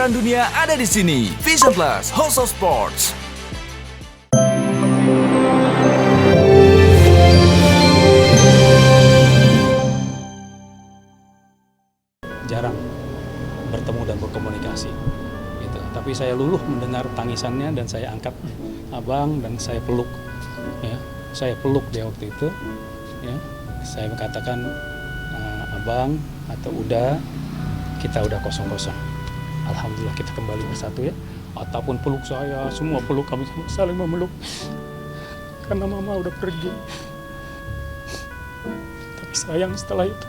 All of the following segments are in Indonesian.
kejuaraan dunia ada di sini. Vision Plus, House of Sports. Jarang bertemu dan berkomunikasi gitu. Tapi saya luluh mendengar tangisannya dan saya angkat abang dan saya peluk ya. Saya peluk dia waktu itu ya. Saya mengatakan abang atau udah kita udah kosong-kosong. Alhamdulillah kita kembali bersatu ya. Ataupun peluk saya, semua peluk, kami saling memeluk karena mama udah pergi. Tapi sayang setelah itu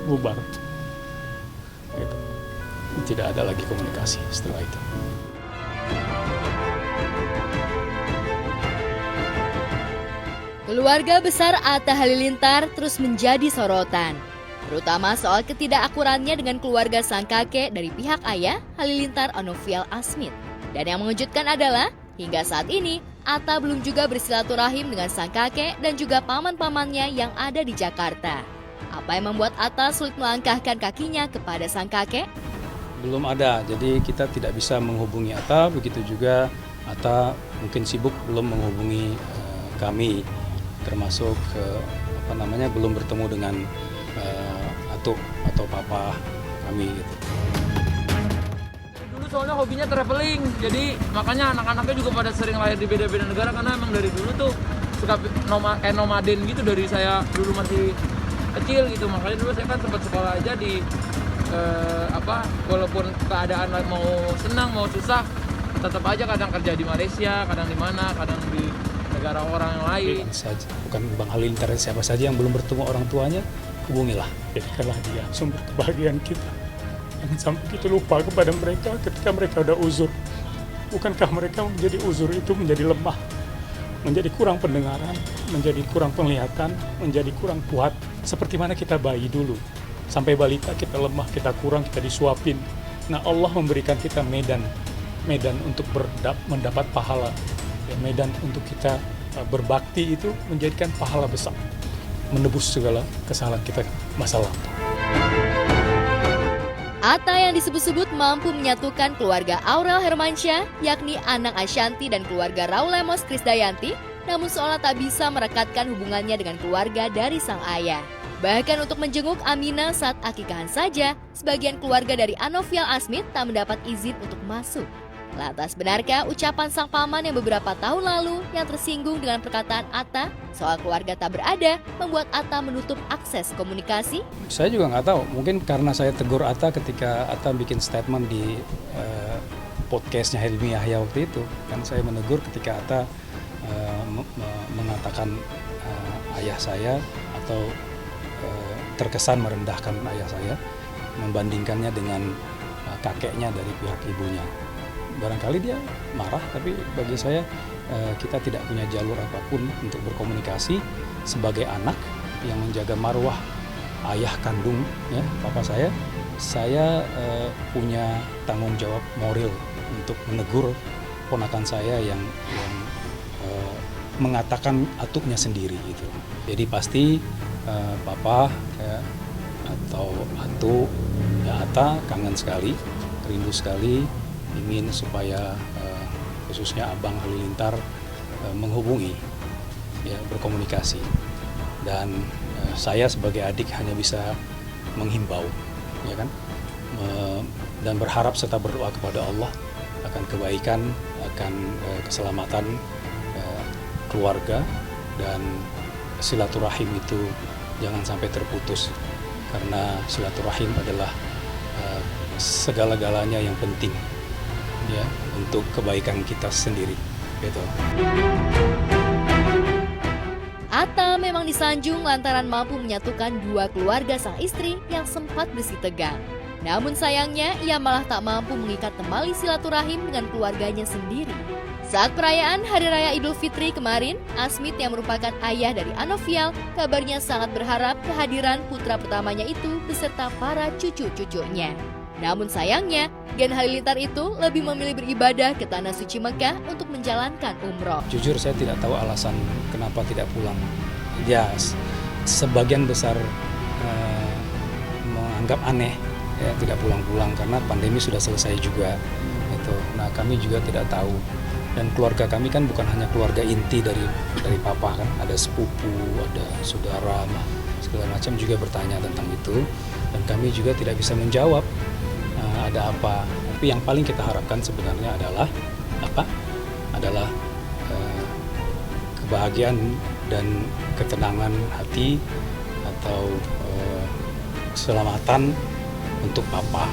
bubar. Gitu. Tidak ada lagi komunikasi setelah itu. Keluarga besar Atta Halilintar terus menjadi sorotan, terutama soal ketidakakurannya dengan keluarga sang kakek dari pihak ayah Halilintar Anovial Asmit. Dan yang mengejutkan adalah hingga saat ini Atta belum juga bersilaturahim dengan sang kakek dan juga paman-pamannya yang ada di Jakarta. Apa yang membuat Atta sulit melangkahkan kakinya kepada sang kakek? Belum ada, jadi kita tidak bisa menghubungi Atta, begitu juga Atta mungkin sibuk belum menghubungi kami, termasuk belum bertemu dengan atuk atau papa kami gitu. Dulu soalnya hobinya traveling, jadi makanya anak-anaknya juga pada sering lahir di beda-beda negara karena emang dari dulu tuh suka nomaden gitu dari saya dulu masih kecil gitu. Makanya dulu saya kan sempat sekolah aja di walaupun keadaan mau senang mau susah tetap aja kadang kerja di Malaysia, kadang di mana, kadang di negara orang yang lain. Bukan Bang Halilintar, siapa saja yang belum bertemu orang tuanya, hubungilah. Jadikanlah dia sumber kebahagiaan kita. Jangan sampai kita lupa kepada mereka ketika mereka udah uzur. Bukankah mereka menjadi uzur itu menjadi lemah, menjadi kurang pendengaran, menjadi kurang penglihatan, menjadi kurang kuat. Seperti mana kita bayi dulu. Sampai balita kita lemah, kita kurang, kita disuapin. Nah Allah memberikan kita medan untuk mendapat pahala. Ya, medan untuk kita berbakti itu menjadikan pahala besar, menebus segala kesalahan kita masa lampau. Atta yang disebut-sebut mampu menyatukan keluarga Aurel Hermansyah, yakni anak Ashanti dan keluarga Raul Lemos Krisdayanti, namun seolah tak bisa merekatkan hubungannya dengan keluarga dari sang ayah. Bahkan untuk menjenguk Aminah saat akikahan saja, sebagian keluarga dari Anovial Asmit tak mendapat izin untuk masuk. Lantas benarkah ucapan sang paman yang beberapa tahun lalu yang tersinggung dengan perkataan Atta soal keluarga tak berada membuat Atta menutup akses komunikasi? Saya juga nggak tahu, mungkin karena saya tegur Atta ketika Atta bikin statement di podcastnya Helmi Yahya waktu itu. Kan saya menegur ketika Atta mengatakan ayah saya atau terkesan merendahkan ayah saya, membandingkannya dengan kakeknya dari pihak ibunya. Barangkali dia marah, tapi bagi saya kita tidak punya jalur apapun untuk berkomunikasi sebagai anak yang menjaga marwah ayah kandung ya papa saya. Saya punya tanggung jawab moral untuk menegur ponakan saya yang mengatakan atuknya sendiri gitu. Jadi pasti papa ya, atau atuk ya Atta kangen sekali, rindu sekali, ingin supaya khususnya Abang Halilintar menghubungi, ya, berkomunikasi. Dan saya sebagai adik hanya bisa menghimbau, ya kan, dan berharap serta berdoa kepada Allah akan kebaikan, akan keselamatan keluarga, dan silaturahim itu jangan sampai terputus, karena silaturahim adalah segala-galanya yang penting ya untuk kebaikan kita sendiri gitu. Atta memang disanjung lantaran mampu menyatukan dua keluarga sang istri yang sempat bersih tegang. Namun sayangnya ia malah tak mampu mengikat tembali silaturahim dengan keluarganya sendiri. Saat perayaan Hari Raya Idul Fitri kemarin, Asmit yang merupakan ayah dari Anovial kabarnya sangat berharap kehadiran putra pertamanya itu beserta para cucu-cucunya. Namun sayangnya, Gen Halilintar itu lebih memilih beribadah ke Tanah Suci Mekah untuk menjalankan umroh. Jujur saya tidak tahu alasan kenapa tidak pulang. Ya, sebagian besar menganggap aneh ya tidak pulang-pulang karena pandemi sudah selesai juga. Itu. Nah kami juga tidak tahu. Dan keluarga kami kan bukan hanya keluarga inti dari papa kan, ada sepupu, ada saudara, segala macam juga bertanya tentang itu. Dan kami juga tidak bisa menjawab ada apa. Tapi yang paling kita harapkan sebenarnya adalah apa? Adalah kebahagiaan dan ketenangan hati atau keselamatan untuk papa.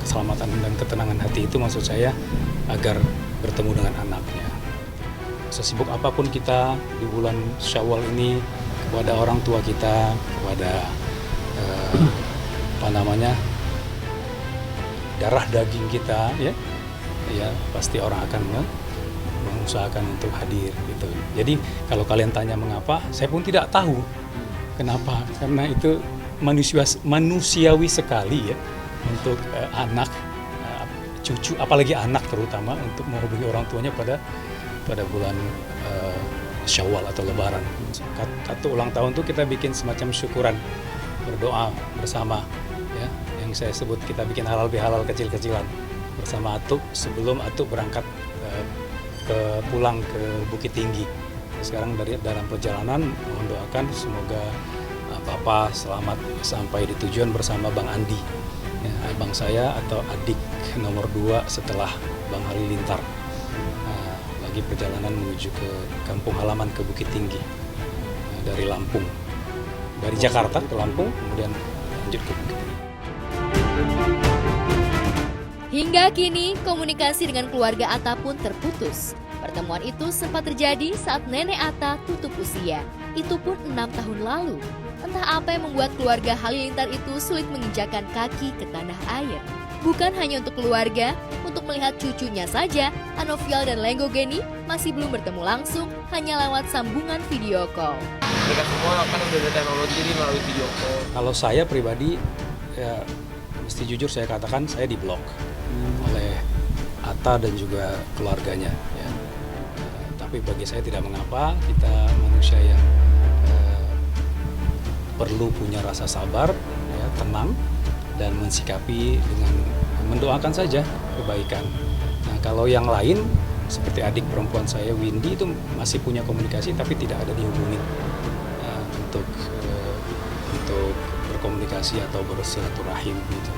Keselamatan dan ketenangan hati itu maksud saya agar bertemu dengan anaknya. Sesibuk apapun kita di bulan Syawal ini kepada orang tua kita, kepada darah daging kita, ya pasti orang akan mengusahakan untuk hadir gitu. Jadi kalau kalian tanya mengapa, saya pun tidak tahu kenapa, karena itu manusiawi sekali ya untuk anak, cucu, apalagi anak terutama untuk menghubungi orang tuanya pada bulan Syawal atau Lebaran. Kartu ulang tahun tuh kita bikin semacam syukuran, berdoa bersama, ya, yang saya sebut kita bikin halal bihalal kecil-kecilan bersama Atuk sebelum Atuk berangkat pulang ke Bukit Tinggi. Sekarang dalam perjalanan mohon doakan semoga Papa selamat sampai di tujuan bersama Bang Andi, ya, abang saya atau adik nomor 2 setelah Bang Halilintar. Lagi perjalanan menuju ke kampung halaman ke Bukit Tinggi dari Lampung, dari Jakarta ke Lampung kemudian lanjut ke Bukit Tinggi. Hingga kini, komunikasi dengan keluarga Atta pun terputus. Pertemuan itu sempat terjadi saat nenek Atta tutup usia. Itu pun 6 tahun lalu. Entah apa yang membuat keluarga Halilintar itu sulit menginjakan kaki ke tanah air. Bukan hanya untuk keluarga, untuk melihat cucunya saja, Anovial dan Lenggo Geni masih belum bertemu langsung, hanya lewat sambungan video call. Mereka semua kan udah ada teknologi ini melalui video call. Kalau saya pribadi, ya mesti jujur saya katakan saya diblok oleh Atta dan juga keluarganya. Ya. Tapi bagi saya tidak mengapa, kita manusia yang perlu punya rasa sabar, ya, tenang, dan mensikapi dengan mendoakan saja kebaikan. Nah kalau yang lain seperti adik perempuan saya Windy itu masih punya komunikasi tapi tidak ada dihubungin untuk berkomunikasi atau bersilaturahim gitu.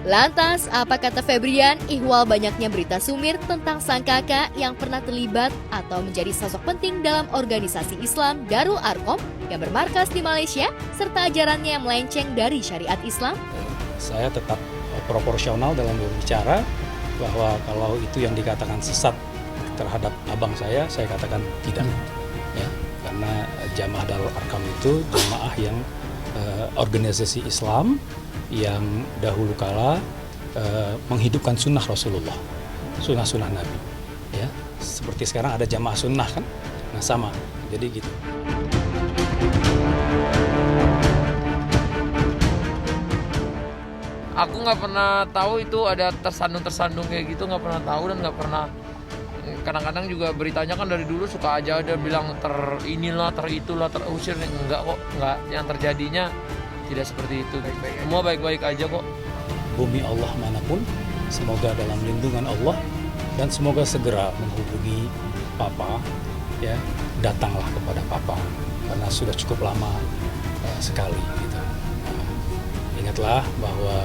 Lantas, apa kata Febrian ihwal banyaknya berita sumir tentang sang kakak yang pernah terlibat atau menjadi sosok penting dalam organisasi Islam Darul Arqam yang bermarkas di Malaysia serta ajarannya yang melenceng dari syariat Islam? Saya tetap proporsional dalam berbicara, bahwa kalau itu yang dikatakan sesat terhadap abang saya katakan tidak. Ya, karena Jamaah Darul Arqam itu jamaah yang organisasi Islam yang dahulu kala menghidupkan sunnah Rasulullah, sunnah Nabi, ya seperti sekarang ada jamaah sunnah kan, nah sama, jadi gitu. Aku nggak pernah tahu itu ada tersandung kayak gitu, nggak pernah tahu dan nggak pernah. Kadang-kadang juga beritanya kan dari dulu suka aja ada bilang inilah, itulah, terusir. Enggak kok, enggak. Yang terjadinya tidak seperti itu. Semua baik-baik aja kok. Bumi Allah manapun, semoga dalam lindungan Allah dan semoga segera menghubungi Papa, ya datanglah kepada Papa karena sudah cukup lama sekali. Gitu. Ingatlah bahwa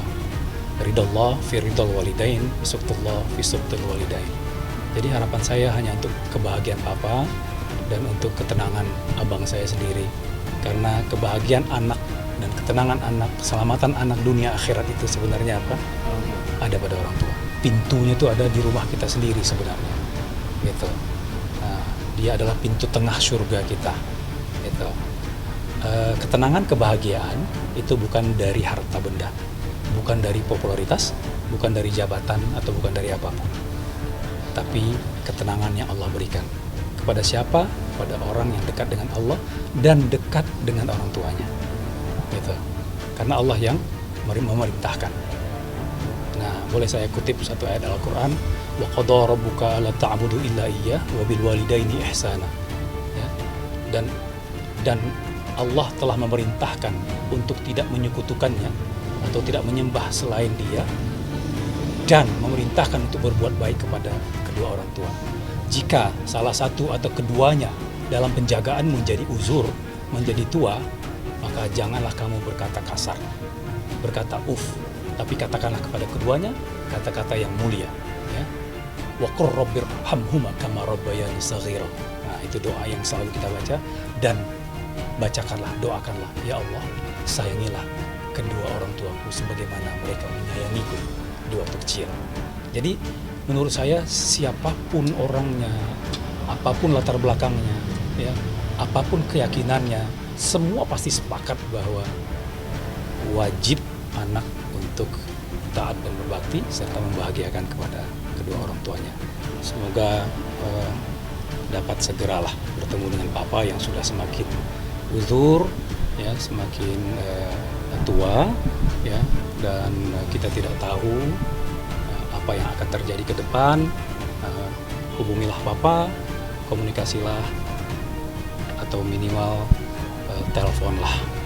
ridallah fi ridal walidain, suktullah fi suktul walidain. Jadi harapan saya hanya untuk kebahagiaan Papa dan untuk ketenangan abang saya sendiri. Karena kebahagiaan anak dan ketenangan anak, keselamatan anak dunia akhirat itu sebenarnya apa? Ada pada orang tua. Pintunya itu ada di rumah kita sendiri sebenarnya. Gitu. Nah, dia adalah pintu tengah surga kita. Gitu. Ketenangan, kebahagiaan itu bukan dari harta benda, bukan dari popularitas, bukan dari jabatan atau bukan dari apapun. Tapi ketenangan yang Allah berikan kepada siapa? Pada orang yang dekat dengan Allah dan dekat dengan orang tuanya. Gitu. Karena Allah yang memerintahkan. Nah, boleh saya kutip satu ayat Al-Quran, wa qadha rabbuka alla ta'budu illa iyyah wa bil walidaini ihsana. Ya. Dan Allah telah memerintahkan untuk tidak menyekutukannya atau tidak menyembah selain Dia, dan memerintahkan untuk berbuat baik kepada kedua orang tua. Jika salah satu atau keduanya dalam penjagaan menjadi uzur, menjadi tua, maka janganlah kamu berkata kasar, berkata tapi katakanlah kepada keduanya kata-kata yang mulia, ya. Wa qur rabbirhamhuma kama rabbayani shaghira. Nah, itu doa yang selalu kita baca, dan bacakanlah, doakanlah, ya Allah, sayangilah kedua orang tuaku sebagaimana mereka menyayangiku di waktu kecil. Jadi menurut saya siapapun orangnya, apapun latar belakangnya, ya, apapun keyakinannya, semua pasti sepakat bahwa wajib anak untuk taat dan berbakti serta membahagiakan kepada kedua orang tuanya. Semoga dapat segeralah bertemu dengan papa yang sudah semakin uzur, ya, semakin tua, ya, dan kita tidak tahu apa yang akan terjadi ke depan. Hubungilah papa, komunikasilah, atau minimal teleponlah.